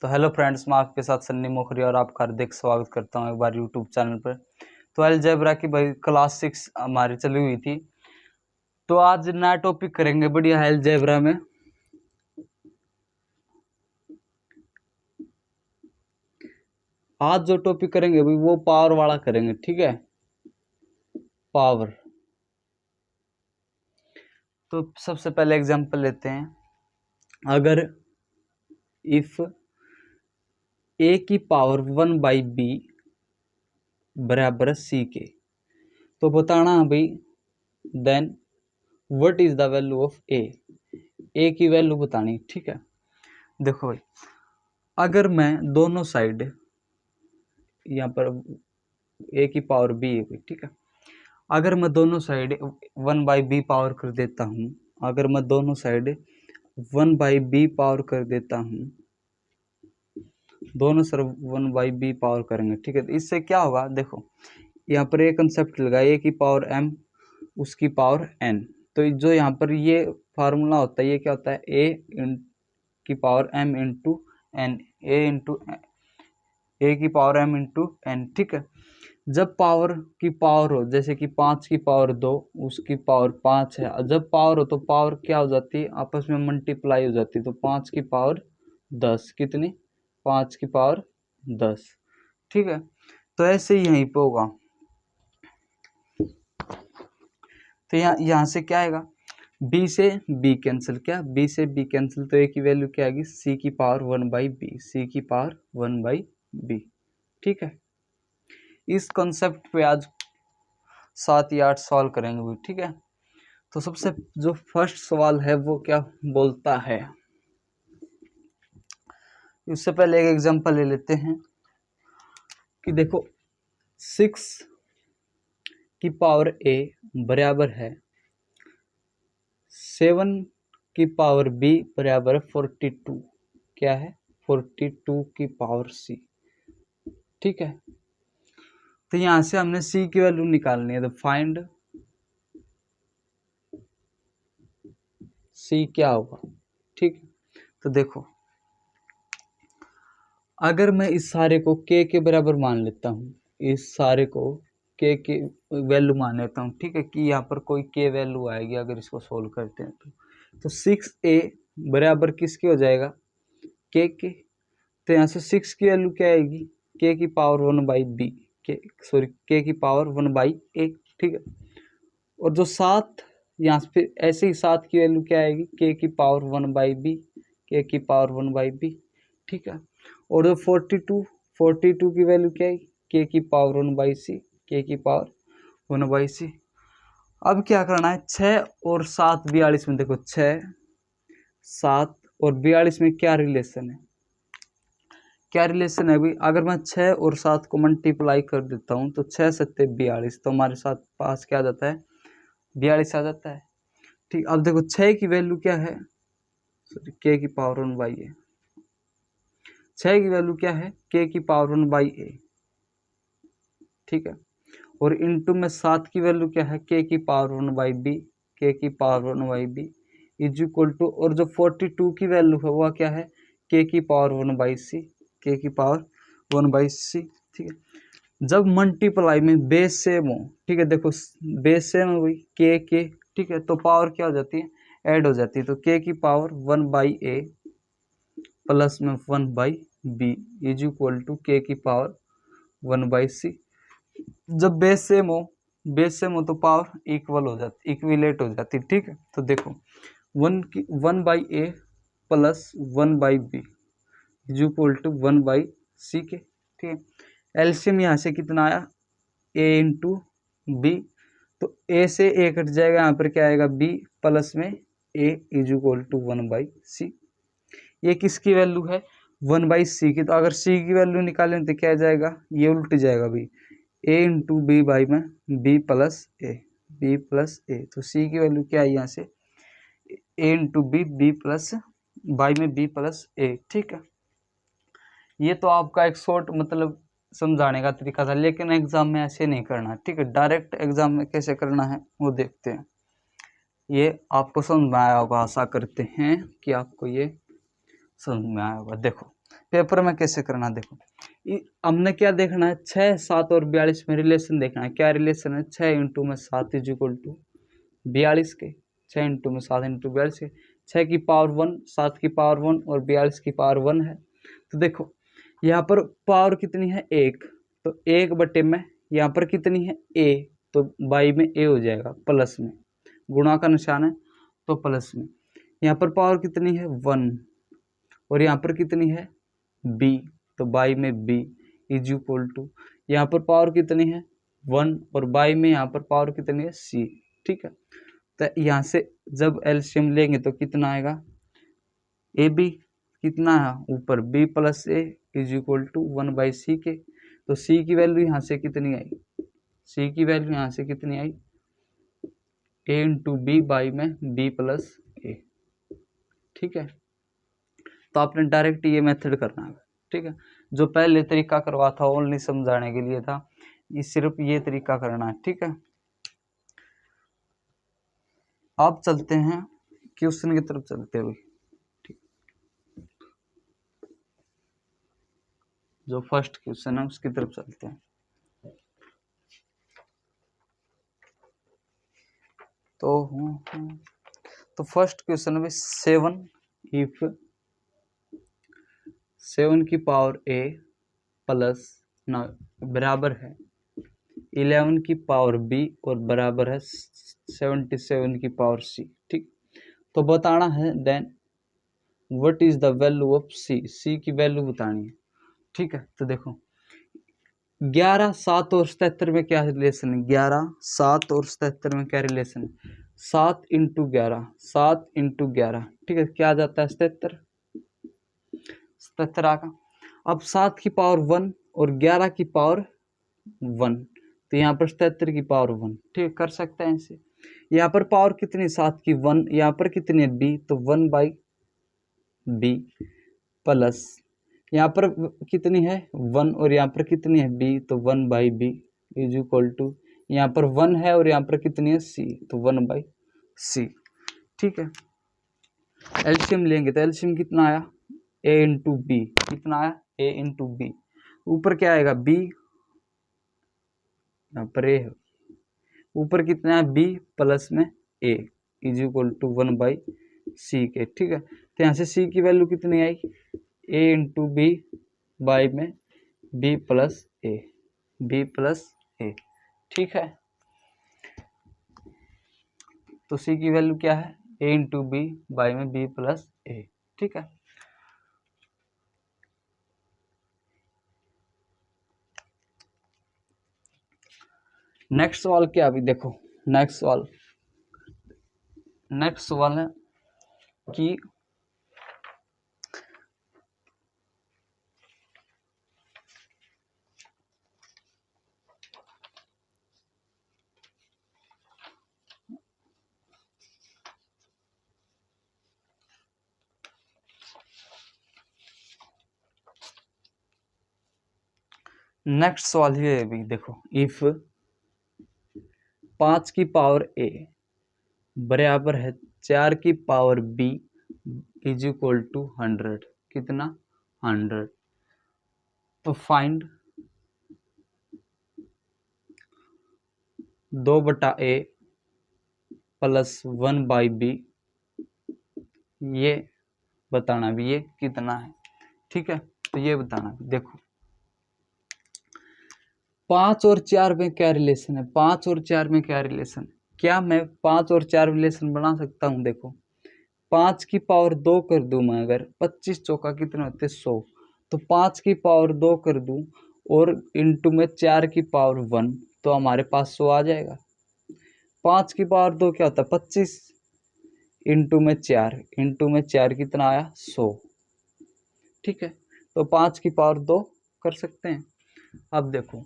तो hello friends, मैं आपके साथ सन्नी मोखरी और आपका हार्दिक स्वागत करता हूं एक बार यूट्यूब चैनल पर। तो अलजेब्रा की भाई क्लास 6 हमारी चली हुई थी, तो आज नया टॉपिक करेंगे बढ़िया है अलजेब्रा में। आज जो टॉपिक करेंगे भाई वो पावर वाला करेंगे, ठीक है, पावर। तो सबसे पहले एग्जांपल लेते हैं। अगर इफ ए की पावर 1/b बराबर सी के, तो बताना भाई then what is the value of A की वैल्यू बतानी, ठीक है। देखो भाई, अगर मैं दोनों साइड यहाँ पर ए की पावर बी है, ठीक है, अगर मैं दोनों साइड 1/b पावर कर देता हूँ, अगर मैं दोनों साइड 1/b पावर कर देता हूँ, दोनों तरफ 1/b पावर करेंगे, ठीक है, तो इससे क्या होगा। देखो यहाँ पर एक कंसेप्ट लगा, ए की पावर m उसकी पावर n। तो जो यहाँ पर ये फार्मूला होता है, ये क्या होता है, की पावर m इंटू एन, ए की पावर m इंटू एन, ठीक है। जब पावर की पावर हो, जैसे कि 5 की पावर 2 उसकी पावर 5 है, जब पावर हो तो पावर क्या हो जाती है, आपस में मल्टीप्लाई हो जाती है। तो 5 की पावर 10 कितनी, 5 की पावर 10, ठीक है। तो ऐसे ही यहीं पे होगा। तो यहाँ से क्या आएगा, b से b कैंसिल, क्या b से b कैंसिल, तो a की वैल्यू क्या आएगी, c की पावर 1/b, c की पावर 1/b, ठीक है। इस कॉन्सेप्ट पे आज 7 या 8 सवाल करेंगे भी, ठीक है। तो सबसे जो फर्स्ट सवाल है वो क्या बोलता है, उससे पहले एक एग्जांपल ले लेते हैं कि देखो 6 की पावर a बराबर है 7 की पावर b बराबर 42, क्या है, 42 की पावर c, ठीक है। तो यहां से हमने c की वैल्यू निकालनी है, तो फाइंड c क्या होगा, ठीक। तो देखो अगर मैं इस सारे को k के बराबर मान लेता हूँ, इस सारे को k की वैल्यू मान लेता हूँ, ठीक है, कि यहाँ पर कोई k वैल्यू आएगी अगर इसको सोल्व करते हैं तो 6a बराबर किसके हो जाएगा, k के। तो यहाँ से 6 की वैल्यू क्या आएगी, k की पावर 1/b, k की पावर 1/a, ठीक है। और जो 7 यहाँ से फिर ऐसे ही 7 की वैल्यू क्या आएगी, k की पावर 1/b, k की पावर 1/b, ठीक है। और जो 42 की वैल्यू क्या है, k की पावर 1/c, k की पावर 1/c। अब क्या करना है, 6 और 7 42 में, देखो 6 7 और 42 में क्या रिलेशन है, क्या रिलेशन है भाई। अगर मैं 6 और 7 को मल्टीप्लाई कर देता हूँ तो 6 7 42, तो हमारे साथ पास क्या आ जाता है, 42 आ जाता है, ठीक। अब देखो 6 की वैल्यू क्या है, सॉरी k की पावर 1/a, 6 की वैल्यू क्या है, k की पावर 1/a, ठीक है। और इनटू में 7 की वैल्यू क्या है, k की पावर 1/b, k की power 1/b is equal to, और जो 42 की वैल्यू है वो क्या है, k की पावर 1/c, k की पावर 1/c, ठीक है। जब मल्टीप्लाई में बेस सेम हो, ठीक है, देखो बेस सेम है भाई k, ठीक है, तो पावर क्या हो जाती है, ऐड हो जाती है। तो k की पावर 1/a प्लस में 1/b is equal to k की पावर 1/c। जब बेस सेम हो तो पावर इक्वल हो जाती, इक्विलेट हो जाती, ठीक है। तो देखो 1/a plus 1/b is equal to 1/c के, ठीक है। एलसीएम यहाँ से कितना आया, a इंटू बी, तो a से a कट जाएगा, यहाँ पर क्या आएगा, b प्लस में a is equal to 1/c। ये किसकी वैल्यू है, 1/c की। तो अगर c की वैल्यू निकालें तो क्या जाएगा, ये उल्ट जाएगा भाई, a इंटू बी बाई में b प्लस a, तो c की वैल्यू क्या है यहाँ से, a into B plus by में b प्लस a, ठीक है। ये तो आपका एक शॉर्ट मतलब समझाने का तरीका था, लेकिन एग्जाम में ऐसे नहीं करना, ठीक है। डायरेक्ट एग्जाम में कैसे करना है वो देखते हैं। ये आपको समझ में आया होगा, आशा करते हैं कि आपको ये समझ में आया होगा। देखो पेपर में कैसे करना देखो, हमने क्या देखना है, 6, 7 और 42 में रिलेशन देखना है। क्या रिलेशन है, 6 इंटू में 7 इज इक्वल टू 42 के, 6 इंटू में 7 इंटू 42 के, 6 की पावर 1, 7 की पावर 1 और 42 की पावर 1 है। तो देखो यहाँ पर पावर कितनी है 1, तो 1 बटे में यहाँ पर कितनी है a, तो बाई में a हो जाएगा, प्लस में गुणा का निशान है तो प्लस में। यहाँ पर पावर कितनी है 1 और यहाँ पर कितनी है b, तो बाई में b इज इक्वल टू, यहाँ पर पावर कितनी है 1 और बाई में यहाँ पर पावर कितनी है c। ठीक है, तो यहाँ से जब एलसीएम लेंगे तो कितना आएगा, ए बी कितना है ऊपर b plus A is equal to 1/c के। तो c की वैल्यू यहाँ से कितनी आई, c की वैल्यू यहाँ से कितनी आई, a इंटू बी बाई में b प्लस ए। ठीक है, तो आपने डायरेक्ट ये मेथड करना है। ठीक है, जो पहले तरीका करवा था ओनली समझाने के लिए था, ये सिर्फ ये तरीका करना है। ठीक है, अब चलते हैं क्वेश्चन की तरफ चलते हुए। जो फर्स्ट क्वेश्चन है उसकी तरफ चलते हैं। तो फर्स्ट क्वेश्चन में 7 इफ 7 की पावर a प्लस ना बराबर है 11 की पावर b और बराबर है 77 की पावर c। ठीक, तो बताना है then what is the value of c, c की वैल्यू बतानी है। ठीक है, तो देखो 11, 7 और 77 में क्या रिलेशन है, 11, 7 और 77 में क्या रिलेशन है, 7 इंटू 11, 7 इंटू 11। ठीक है, क्या आ जाता है 77, 77 आगा। अब 7 की पावर 1 और 11 की पावर 1, तो यहाँ पर 77 की पावर 1। ठीक है, कर सकते हैं इसे। यहाँ पर पावर कितनी 7 की 1, यहाँ पर कितनी है b, तो 1/b प्लस यहाँ पर कितनी है 1 और यहाँ पर कितनी है b, तो 1/b इज इक्वल टू, यहाँ पर 1 है और यहाँ पर कितनी है c, तो 1/c। ठीक है, एलसीएम लेंगे तो एलसीएम कितना आया a इंटू बी, कितना आया a इंटू बी, ऊपर क्या आएगा b, यहाँ पर a है, ऊपर कितना है b प्लस में a is equal to 1/c के। ठीक है, तो यहाँ से c की वैल्यू कितनी आई, a इंटू बी बाई में b प्लस ए, b प्लस ए। ठीक है, तो c की वैल्यू क्या है, a इंटू बी बाई में b प्लस ए। ठीक है, नेक्स्ट सवाल क्या, अभी देखो नेक्स्ट सवाल है कि नेक्स्ट सवाल ये है, अभी देखो इफ 5 की पावर a बराबर है 4 की power b is equal to 100, कितना 100, तो फाइंड 2/a प्लस 1/b, ये बताना भी ये कितना है। ठीक है, तो ये बताना देखो 5 और 4 में क्या रिलेशन है, 5 और 4 में क्या रिलेशन, क्या मैं 5 और 4 रिलेशन बना सकता हूँ। देखो 5 की पावर 2 कर दूं मैं, अगर 25 चौका कितने होते 100, तो 5 की पावर 2 कर दूं और इंटू में 4 की पावर 1, तो हमारे पास 100 आ जाएगा। 5 की पावर 2 क्या होता है 25 इंटू में 4 कितना आया 100। ठीक है, तो 5 की पावर 2 कर सकते हैं। अब देखो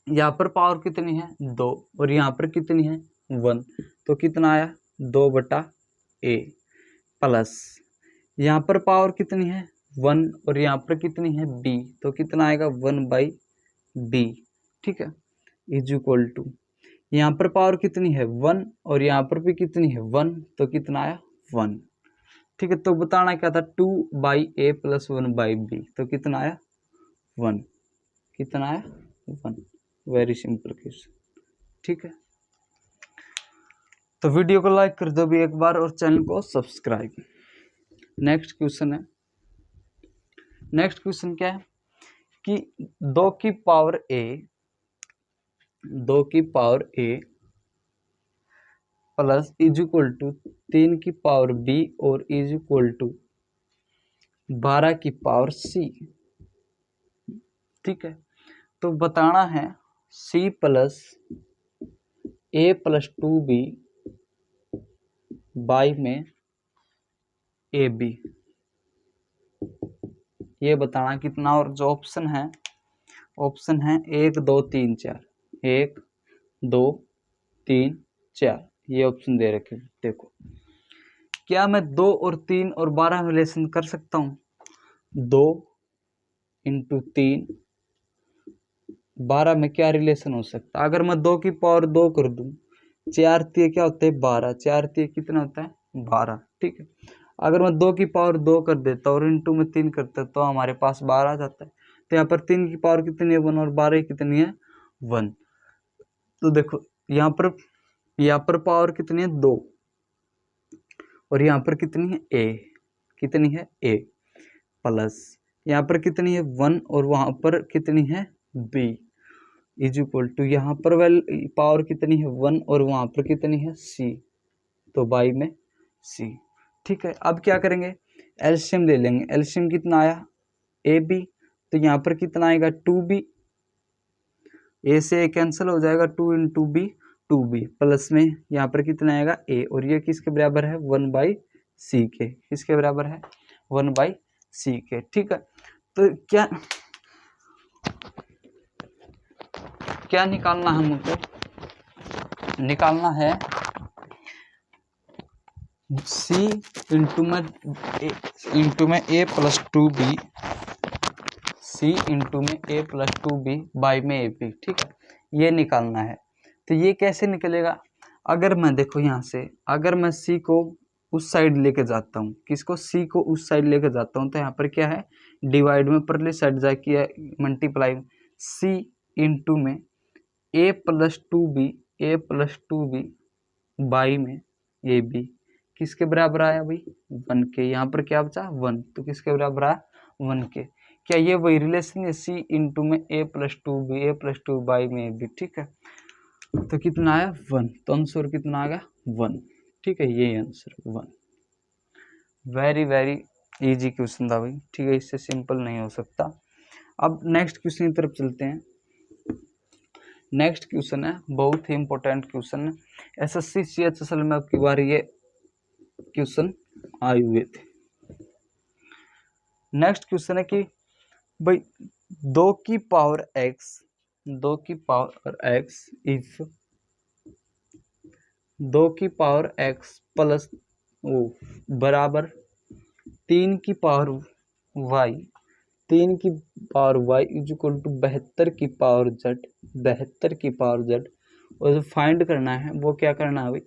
यहाँ पर पावर कितनी है 2 और यहाँ पर कितनी है 1, तो कितना आया 2/a प्लस यहाँ पर पावर कितनी है 1 और यहाँ पर कितनी है b, तो कितना आएगा 1/b। ठीक है, इज इक्वल टू यहाँ पर पावर कितनी है 1 और यहाँ पर भी कितनी है 1, तो कितना आया 1। ठीक है। तो बताना क्या था, 2/a + 1/b, तो कितना आया 1, कितना आया 1। वेरी सिंपल क्वेश्चन, ठीक है। तो वीडियो को लाइक कर दो भी एक बार और चैनल को सब्सक्राइब। नेक्स्ट क्वेश्चन है, नेक्स्ट क्वेश्चन क्या है कि 2 की power a plus is equal to 3 की पावर b और इज इक्वल टू 12 की पावर c, ठीक है। तो बताना है c plus a + 2b by में ab, ये बताना कितना। और जो ऑप्शन है 1 2 3 4, 1 2 3 4, ये ऑप्शन दे रखे। देखो क्या मैं 2 और 3 और 12 में रिलेशन कर सकता हूँ, 2 × 3 12 में क्या रिलेशन हो सकता है। अगर मैं 2 की पावर 2 कर दूं, 4 3 क्या होते हैं 12, 4 3 कितना होता है 12, ठीक है। अगर मैं 2 की पावर 2 कर देता और इंटू में 3 करता तो हमारे पास 12 आ जाता है। तो यहाँ पर 3 की पावर कितनी है 1 और 12 कितनी है 1। तो देखो यहाँ पर पावर कितनी है 2 और यहाँ पर कितनी है a प्लस यहाँ पर कितनी है 1 और वहाँ पर कितनी है b इज इक्वल टू यहाँ पर पावर कितनी है 1 और वहाँ पर कितनी है c, तो बाई में c, ठीक है। अब क्या करेंगे, एलसीएम ले लेंगे। एलसीएम कितना आया ab, तो यहाँ पर कितना आएगा 2b, a से a कैंसिल हो जाएगा, 2 × b 2b प्लस में यहाँ पर कितना आएगा a, और ये किसके बराबर है 1/c के, किसके बराबर है 1/c के, ठीक है। तो क्या निकालना है हमको, निकालना है c इंटू में a + 2b, c इंटू में a + 2b बाई में ab, ठीक है, ये निकालना है। तो ये कैसे निकलेगा, अगर मैं देखो यहाँ से अगर मैं c को उस साइड लेके जाता हूँ, किसको c को उस साइड लेके जाता हूँ, तो यहाँ पर क्या है डिवाइड में परली साइड जाके मल्टीप्लाई c इंटू में a + 2b बाई में ab, किसके बराबर आया भाई 1 के। यहाँ पर क्या बचा 1, तो किसके बराबर आया 1 के। क्या ये वही रिलेशन है c इंटू में a + 2b बाई में ab, ठीक है। तो कितना आया 1, तो आंसर कितना आ गया 1, ठीक है, ये answer 1। Very very easy question था भाई, ठीक है, इससे सिंपल नहीं हो सकता। अब नेक्स्ट क्वेश्चन की तरफ चलते हैं। नेक्स्ट क्वेश्चन है बहुत ही इंपॉर्टेंट क्वेश्चन है, एसएससी CHSL में अब की बार ये क्वेश्चन आए हुए थे। नेक्स्ट क्वेश्चन है कि भाई 2 की पावर x इफ 2 की पावर x प्लस बराबर 3 की power y is equal to 72 की पावर z, और जो फाइंड करना है वो क्या करना है भाई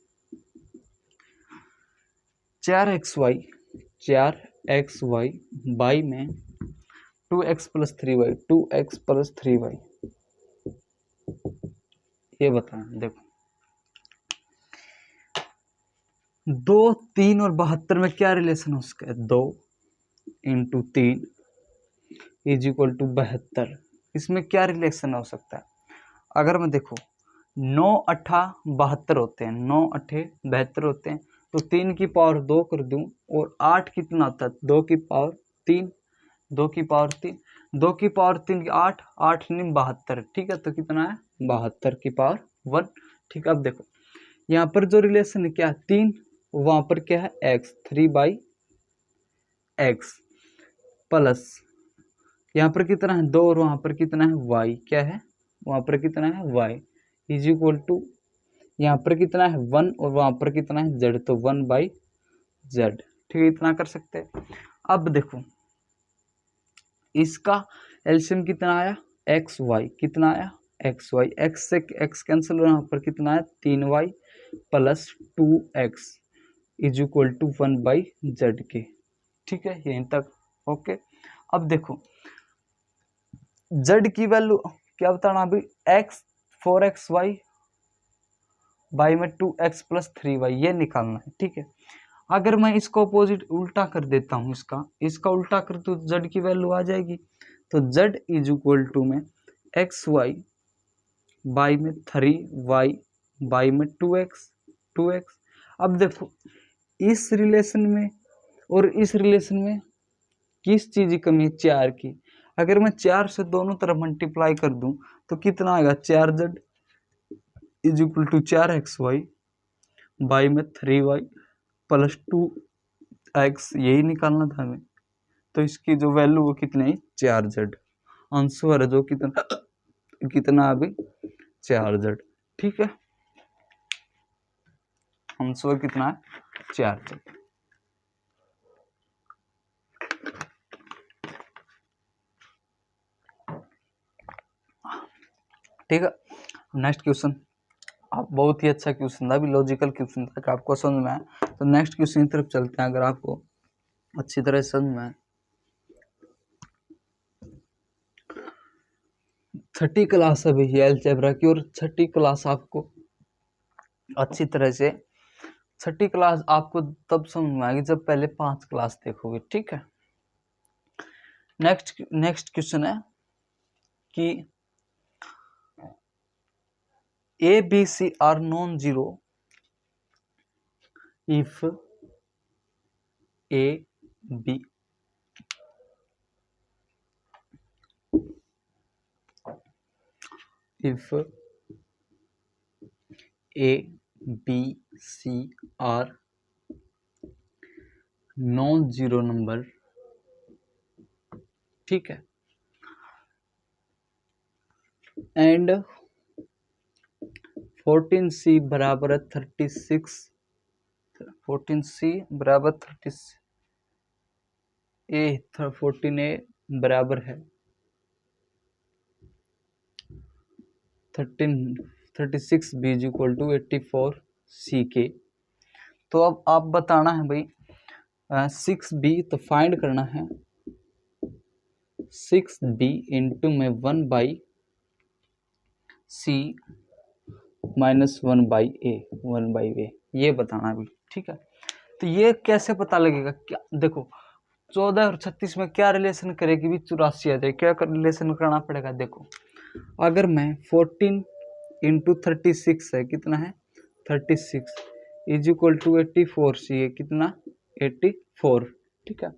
4xy बाई में 2x + 3y, ये बताना। देखो 2 3 और 72 में क्या रिलेशन हो सकता है, 2 × 3 इज इक्वल टू 72, इसमें क्या रिलेशन हो सकता है। अगर मैं देखो 9 8 72 होते हैं, 9 8 72 होते हैं, तो 3 की पावर 2 कर दूं और 8 कितना होता है 2 की पावर 3 2 की पावर 3 2 की पावर 3 8 8 नहीं 72, ठीक है। तो कितना है 72 की पावर 1, ठीक है। अब देखो यहाँ पर जो रिलेशन है क्या है 3, वहाँ पर क्या है x 3/x प्लस यहाँ पर कितना है 2 और वहाँ पर कितना है y, क्या है वहाँ पर कितना है y इज इक्वल टू यहाँ पर कितना है 1 और वहाँ पर कितना है z, तो 1/z, ठीक है, इतना कर सकते हैं। अब देखो इसका एलसीएम कितना आया xy, कितना आया xy, x से x कैंसिल हो, यहाँ पर कितना है 3y + 2x is equal to 1/z के। ठीक है, यहीं तक ओके। अब देखो z की वैल्यू क्या बताना अभी, x 4xy y में 2x प्लस 3y ये निकालना है। ठीक है, अगर मैं इसको अपोजिट उल्टा कर देता हूँ, इसका उल्टा कर तो z की वैल्यू आ जाएगी। तो z इज इक्वल टू में एक्स वाई y में 3y y में 2x। अब देखो इस रिलेशन में और इस रिलेशन में किस चीज़ की कमी है, 4 की। अगर मैं 4 से दोनों तरफ मल्टीप्लाई कर दूं तो कितना आएगा, 4z is equal to 4xy y में 3y प्लस 2x, यही निकालना था हमें। तो इसकी जो वैल्यू वो कितनी है, 4z। आंसर है जो कितना अभी 4z। ठीक है, आंसर कितना है 4z। ठीक है, नेक्स्ट क्वेश्चन। आप बहुत ही अच्छा क्वेश्चन था, अभी लॉजिकल क्वेश्चन था, आपको समझ में आया। तो नेक्स्ट क्वेश्चन की तरफ चलते हैं। अगर आपको अच्छी तरह समझ में आए, 6ठी क्लास है भैया अलजेब्रा की, और 6ठी क्लास आपको अच्छी तरह से 6ठी क्लास आपको तब समझ में आएगी जब पहले 5 क्लास देखोगे। ठीक है, नेक्स्ट क्वेश्चन है कि A, B, C are non-zero if A, B if A, B, C are non-zero number। ठीक है, एंड 14C बराबर है 36, 14C बराबर 36, ए 14A बराबर है 36B is equal to 84C के। तो अब आप बताना है भाई 6B, तो फाइंड करना है 6B इंटू में 1/C माइनस 1/A ये बताना है। ठीक है, तो ये कैसे पता लगेगा, क्या देखो 14 और 36 में क्या रिलेशन करेगी भी, 84 आ जाए, क्या रिलेशन करना पड़ेगा। देखो अगर मैं 14 इंटू 36 है, कितना है 36 इज इक्वल टू 84C है, कितना 84। ठीक है,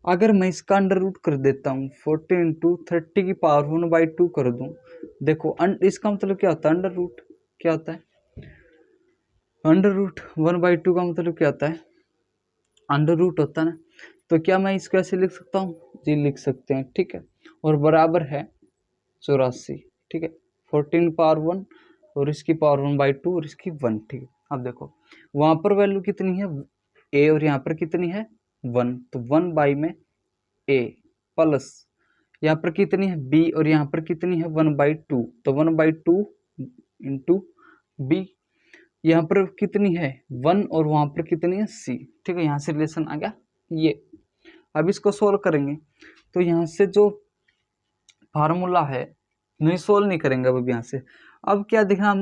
अगर मैं इसका अंडर रूट कर देता हूँ 14 इंटू 30 की पावर 1/2 कर दूं, देखो इसका मतलब क्या होता है, अंडर रूट क्या होता है, अंडर रूट 1/2 का मतलब क्या होता है, अंडर रूट होता है ना। तो क्या मैं इसको ऐसे लिख सकता हूँ, जी लिख सकते हैं। ठीक है, और बराबर है 84। ठीक है, 14 पावर 1 और इसकी पावर 1/2 और इसकी 1। ठीक है, अब देखो वहाँ पर वैल्यू कितनी है a और यहाँ पर कितनी है 1, तो 1 में a प्लस यहाँ पर कितनी है b और यहाँ पर कितनी है 1/2, तो 1/2 इंटू b, यहाँ पर कितनी है 1 और वहाँ पर कितनी है c। ठीक है, यहाँ से रिलेशन आ गया ये। अब इसको सोल्व करेंगे तो यहाँ से जो फार्मूला है नहीं, सोल्व नहीं करेंगे अब यहाँ से। अब क्या देखना,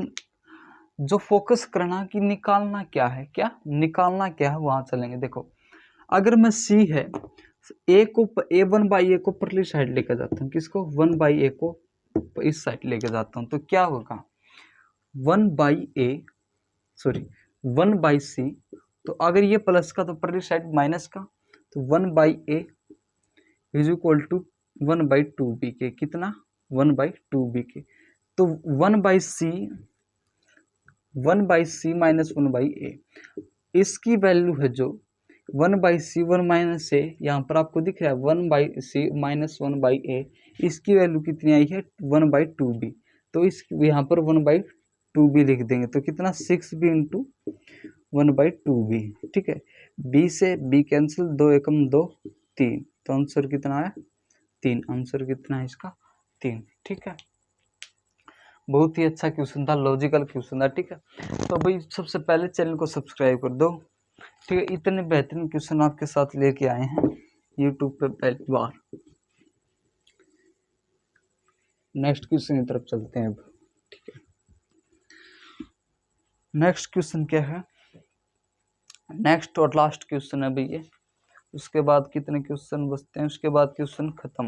जो फोकस करना कि निकालना क्या है, क्या निकालना क्या है, वहां चलेंगे। देखो अगर मैं c है a को a1/a को परली साइड लेकर जाता हूँ, किसको 1/a को इस साइड लेके जाता हूँ, तो क्या होगा 1/c। तो अगर ये प्लस का तो परली साइड माइनस का, तो 1/a is equal to 1/2b के, कितना 1/2b के। तो 1/c माइनस 1/a, इसकी वैल्यू है जो 1/c 1 माइनस a, यहाँ पर आपको दिख रहा है 1/c माइनस 1/a, इसकी वैल्यू कितनी आई है 1/2b। तो इस यहाँ पर 1/2b लिख देंगे, तो कितना 6b इंटू 1/2b। ठीक है, b से b कैंसिल, 2 एकम 2 3, तो आंसर कितना है 3। आंसर कितना है इसका 3। ठीक है, बहुत ही अच्छा क्वेश्चन था, लॉजिकल क्वेश्चन था। ठीक है, तो भाई सबसे पहले चैनल को सब्सक्राइब कर दो, ठीक है, इतने बेहतरीन क्वेश्चन आपके साथ लेके आए हैं यूट्यूब पे पहली बार। नेक्स्ट क्वेश्चन की तरफ चलते हैं अब। ठीक है, नेक्स्ट क्वेश्चन क्या है, नेक्स्ट और लास्ट क्वेश्चन है भैया, उसके बाद कितने क्वेश्चन बचते हैं, उसके बाद क्वेश्चन खत्म।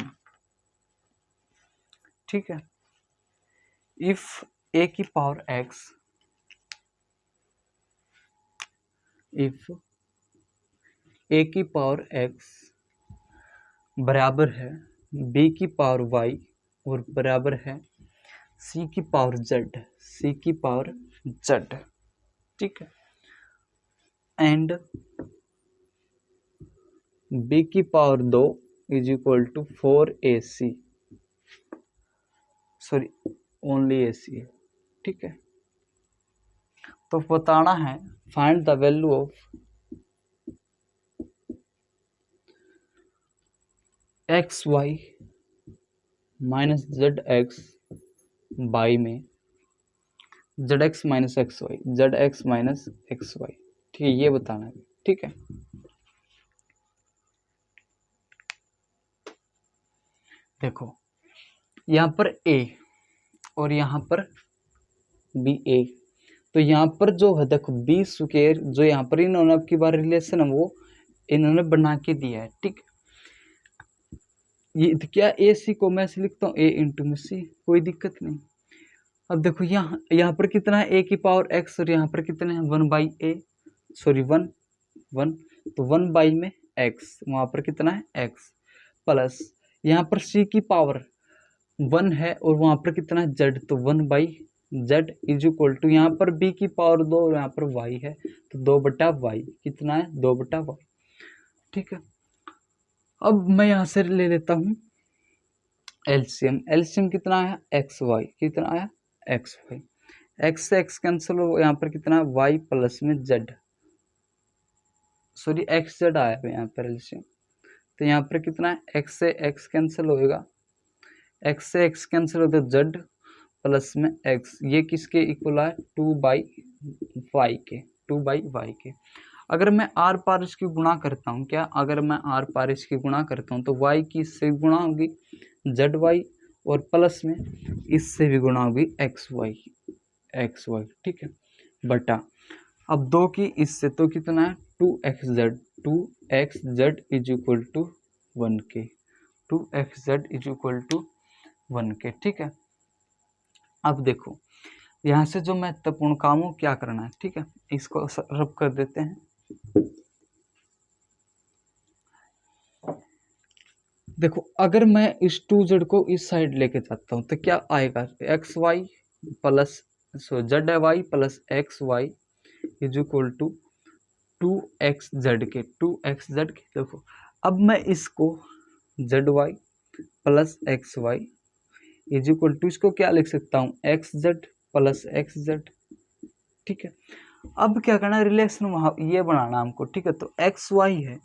ठीक है, इफ a की पावर x, इफ a की पावर x बराबर है b की पावर y और बराबर है c की पावर z, c की पावर z, ठीक है, एंड b की power 2 is equal to 4ac, sorry only ac है। ठीक है, तो बताना है find the value of x Y minus Z x by में z x minus x y, z x minus x y. ठीक है, ये बताना है। ठीक है, देखो यहाँ पर a और यहाँ पर बी ए, तो यहाँ पर जो है देखो बी स्क्वायर, जो यहाँ पर इन्होंने अब की बार रिलेशन है वो इन्होंने बना के दिया है। ठीक, ये क्या ए सी को मैं ऐसे लिखता हूँ a इंटू में सी, कोई दिक्कत नहीं। अब देखो यहाँ पर कितना है a की पावर x और यहाँ पर कितने हैं 1 बाई ए, सॉरी 1 1, तो 1 बाई में x, वहाँ पर कितना है x, प्लस यहाँ पर c की पावर 1 है और वहाँ पर कितना है z, तो 1 by z is equal to यहाँ पर b की पावर 2 और यहाँ पर y है तो 2 बटा वाई, कितना है 2 बटा वाई। ठीक है, अब मैं यहाँ से ले लेता हूँ एलसीएम, एलसीएम कितना आया एक्स वाई, कितना आया एक्स वाई, एक्स से एक्स कैंसिल हो, यहाँ पर कितना है वाई प्लस में जेड, सॉरी एक्स जेड आया है यहाँ पर एलसीएम, तो यहाँ पर कितना है एक्स से एक्स कैंसिल होएगा, एक्स से एक्स कैंसिल होता है जेड प्लस में एक्स, ये किसके इक्वल है 2 बाई वाई के, 2 बाई वाई के। अगर मैं आर पार इसकी गुणा करता हूँ, क्या अगर मैं आर पार इसकी गुणा करता हूँ तो वाई की इससे गुणा होगी जेड वाई और प्लस में इससे भी गुणा होगी एक्स वाई, एक्स वाई। ठीक है, बटा अब 2 की इससे तो कितना है 2xz, 2xz is equal to 1k, 2xz is equal to 1k। ठीक है, अब देखो यहाँ से जो महत्वपूर्ण काम हो क्या करना है। ठीक है, इसको रब कर देते हैं। देखो अगर मैं इस 2z को इस साइड लेके जाता हूँ तो क्या आएगा X Y plus Z Y plus X Y is equal to 2xz के, 2xz के। देखो अब मैं इसको Z Y plus X Y is equal to इसको क्या लिख सकता हूँ X Z plus X Z. ठीक है, अब क्या करना है रिलेशन वहाँ ये बनाना हमको। ठीक है, तो एक्स वाई है,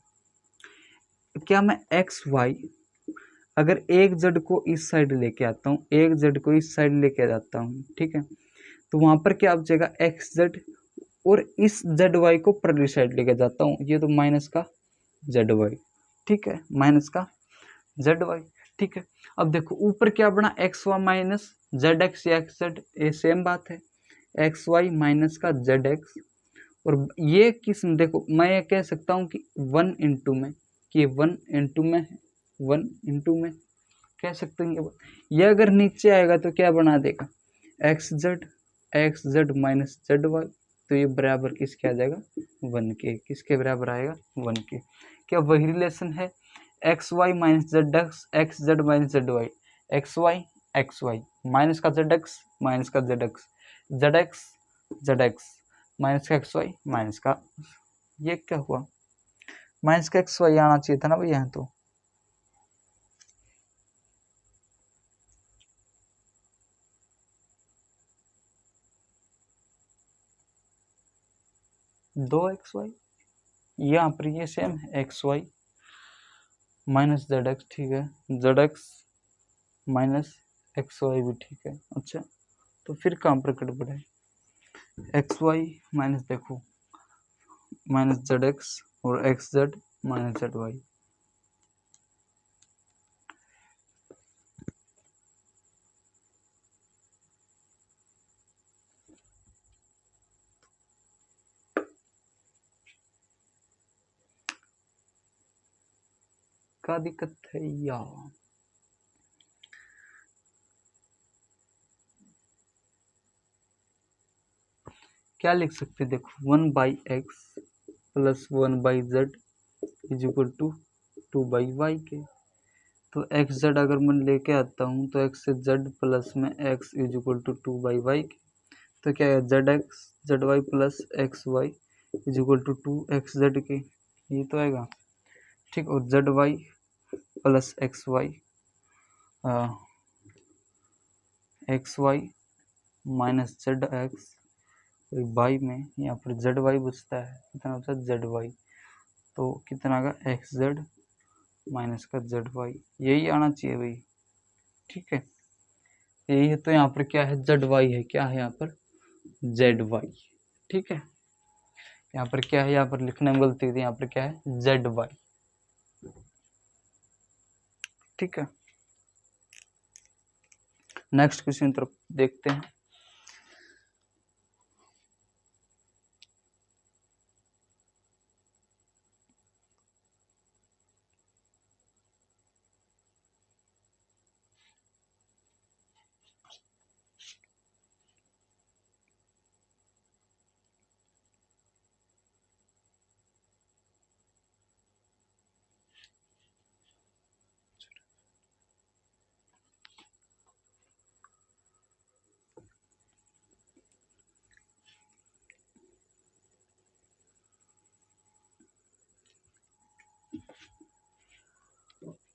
क्या मैं एक्स वाई अगर एक जेड को इस साइड लेके आता हूँ, एक जेड को इस साइड लेके जाता हूँ, ठीक है, तो वहाँ पर क्या आ जाएगा एक्स जेड और इस जेड वाई को परली साइड लेके जाता हूँ, ये तो माइनस का जेड वाई। ठीक है, माइनस का जेड वाई। ठीक है, अब देखो ऊपर क्या बना X Y minus Z X या एक्स जेड, ये सेम बात है, एक्स वाई माइनस का जेड एक्स, और ये किस देखो मैं ये कह सकता हूँ कि 1 इंटू में, कि 1 इंटू में है, 1 इंटू में कह सकते हैं। ये अगर नीचे आएगा तो क्या बना देगा X Z minus Z Y, तो ये बराबर किसके आ जाएगा 1 के, किसके बराबर आएगा 1 के। क्या वही रिलेशन है X Y minus Z X Z minus Z Y, X Y minus का जेड एक्स माइनस का जेड एक्स माइनस का एक्स वाई माइनस का, ये क्या हुआ माइनस का एक्स वाई आना चाहिए था ना भैया, तो दो एक्स वाई यहाँ पर ये सेम है X Y minus Z X, ठीक है, Z x minus x Y भी ठीक है। अच्छा तो फिर कहाँ पर गड़बड़ है एक्स वाई माइनस, देखो माइनस जेड एक्स और X Z minus Z Y. क्या दिक्कत है यार? क्या लिख सकते, देखो 1/x plus 1/z is equal to 2/y के। तो एक्स जेड अगर मैं लेके आता हूँ तो एक्स से जेड प्लस में X is equal to 2/y के। तो क्या है, Z X Z Y plus X Y is equal to 2xz के, ये तो आएगा ठीक। और Z Y plus X Y minus Z X Y में यहाँ पर जेड वाई बचता है, कितना बचा जेड वाई। तो कितना आएगा एक्स जेड माइनस का जेड वाई, यही आना चाहिए भाई, ठीक है यही है। तो यहाँ पर क्या है, जेड वाई है, क्या है यहाँ पर जेड वाई, ठीक है। यहाँ पर क्या है, यहाँ पर लिखने में गलती थी, यहाँ पर क्या है जेड वाई, ठीक है। नेक्स्ट क्वेश्चन तरफ देखते हैं।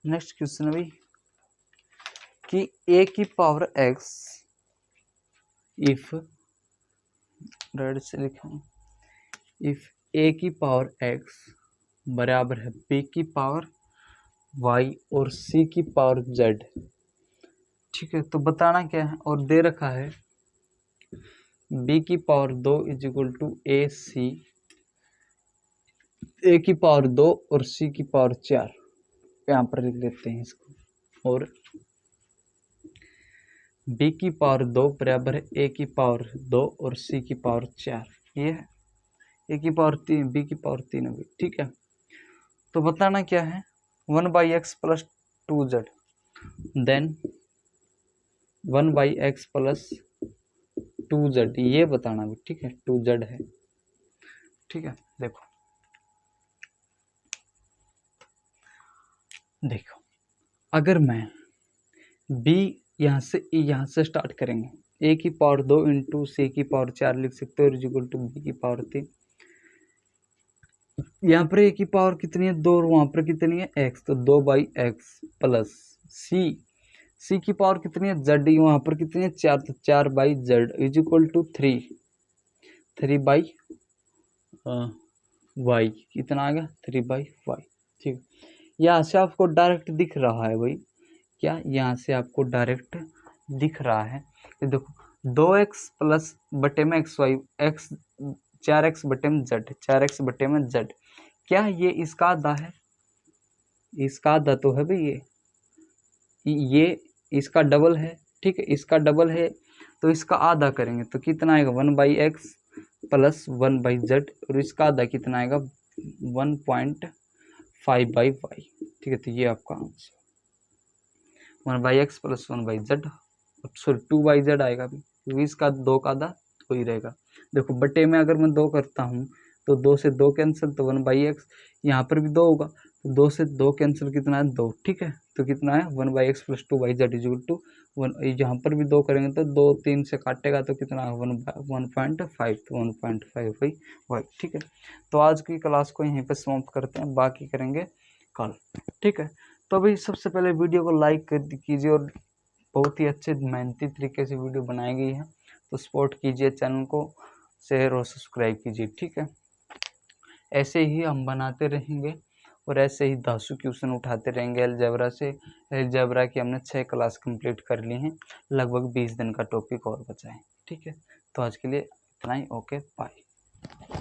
नेक्स्ट क्वेश्चन है भाई कि a की पावर x इफ रेड से लिखा, इफ a की पावर x बराबर है b की पावर y और c की पावर z, ठीक है। तो बताना क्या है, और दे रखा है b की power 2 is equal to a की पावर 2 और c की पावर 4, यहाँ पर लिख लेते हैं इसको। और b की पावर 2 बराबर है a की पावर 2 और c की पावर 4, ये है a की पावर 3 b की पावर 3 है, ठीक है। तो बताना क्या है, 1/x plus 2z, then 1/x plus 2z, ये बताना भी, ठीक है 2z है, ठीक है। देखो अगर मैं b यहाँ से स्टार्ट करेंगे, a की पावर 2 इंटू सी की पावर 4 लिख सकते हो, इक्वल टू b की पावर 3। यहाँ पर a की पावर कितनी है 2 और वहाँ पर कितनी है x, तो 2/x प्लस c की पावर कितनी है z, वहाँ पर कितनी है 4, तो 4/z is equal to 3/y, कितना आ गया 3/y, ठीक है। यहाँ से आपको डायरेक्ट दिख रहा है भाई, क्या यहाँ से आपको डायरेक्ट दिख रहा है कि देखो 2x प्लस बटे में एक्स वाई एक्स 4x बटे में z, 4x बटे में z, क्या ये इसका आधा है, इसका आधा तो है भाई, ये इसका डबल है, ठीक है इसका डबल है, तो इसका आधा करेंगे तो कितना आएगा 1/x प्लस 1/z, और इसका आधा कितना आएगा 1.5/y, ठीक है। तो ये आपका answer 1/x plus 1/z, sorry 2/z आएगा भी, क्योंकि इसका 2 का आधा तो ही रहेगा। देखो बटे में अगर मैं 2 करता हूँ तो 2 से 2 कैंसिल, तो 1/x, यहाँ पर भी 2 होगा, तो 2 से 2 कैंसिल, कितना है 2, ठीक है। तो कितना है 1/x plus 2/z is equal to 1, यहाँ पर भी 2 करेंगे तो 2 3 से काटेगा तो कितना है 1.5, तो 1.5/y, ठीक है। तो आज की क्लास को यहीं पर समाप्त करते हैं, बाकी करेंगे कल, ठीक है। तो अभी सबसे पहले वीडियो को लाइक कीजिए, और बहुत ही अच्छे मेहनती तरीके से वीडियो बनाई गई है, तो सपोर्ट कीजिए, चैनल को शेयर और सब्सक्राइब कीजिए, ठीक है। ऐसे ही हम बनाते रहेंगे और ऐसे ही धांसू क्वेश्चन उठाते रहेंगे अलजेब्रा से। अलजेब्रा की हमने 6 क्लास कंप्लीट कर ली हैं, लगभग 20 दिन का टॉपिक और बचा है, ठीक है। तो आज के लिए इतना ही, ओके बाय।